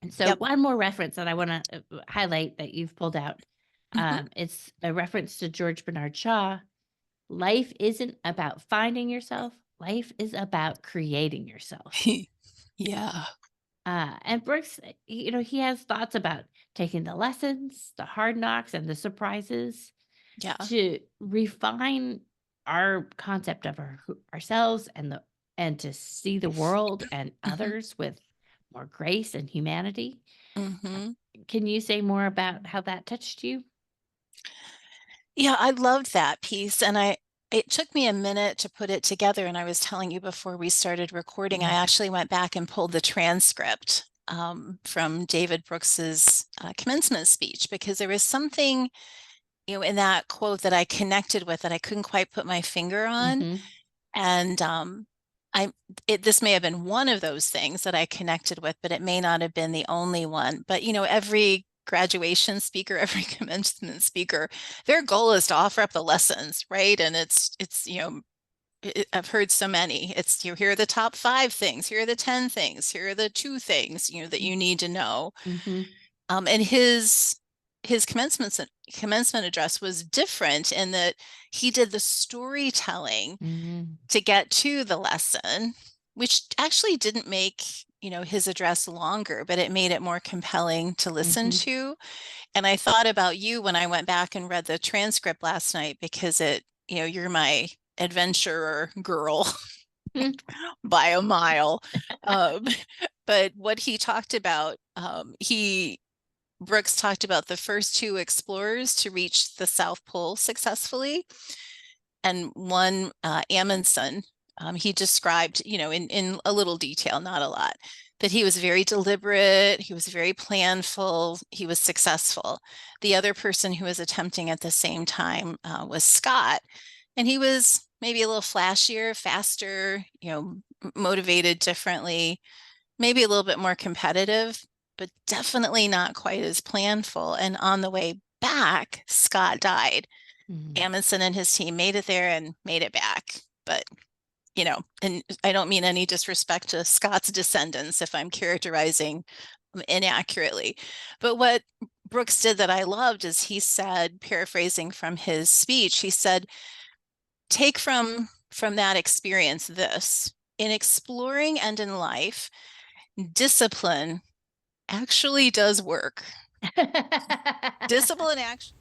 So Yep. one more reference that I want to highlight that you've pulled out. Mhm. It's a reference to George Bernard Shaw. Life isn't about finding yourself. Life is about creating yourself. Yeah. And Brooks, he has thoughts about taking the lessons, the hard knocks, and the surprises Yeah. to refine our concept of ourselves and to see the world and Mhm. others with more grace and humanity. Uh, Mhm. Can you say more about how that touched you? Yeah, I loved that piece, and it took me a minute to put it together, and I was telling you before we started recording, I Mm. actually went back and pulled the transcript, from David Brooks's, commencement speech because there was something, in that quote that I connected with that I couldn't quite put my finger on, Mhm. and, I this may have been one of those things that I connected with, but it may not have been the only one. But, every graduation speaker, every commencement speaker, their goal is to offer up the lessons, right? And I've heard so many. Here are the top 5 things, here are the 10 things, here are the 2 things, that you need to know. Mhm. And his commencement address was different in that he did the storytelling Mhm. to get to the lesson, which actually didn't make, his address longer, but it made it more compelling to listen Mhm. to. And I thought about you when I went back and read the transcript last night because you're my adventurer girl Mhm. by a mile. Um, but what he talked about, Brooks talked about the first 2 explorers to reach the South Pole successfully, and one, Amundsen, he described, in a little detail, not a lot, that he was very deliberate, he was very planful, he was successful. The other person who was attempting at the same time, was Scott, and he was maybe a little flashier, faster, motivated differently, maybe a little bit more competitive, but definitely not quite as planful. And on the way back, Scott died. Mhm. Amundsen and his team made it there and made it back. But, and I don't mean any disrespect to Scott's descendants if I'm characterizing inaccurately. But what Brooks did that I loved is he said, paraphrasing from his speech, he said, take from that experience this. In exploring and in life, discipline actually does work. Discipline actually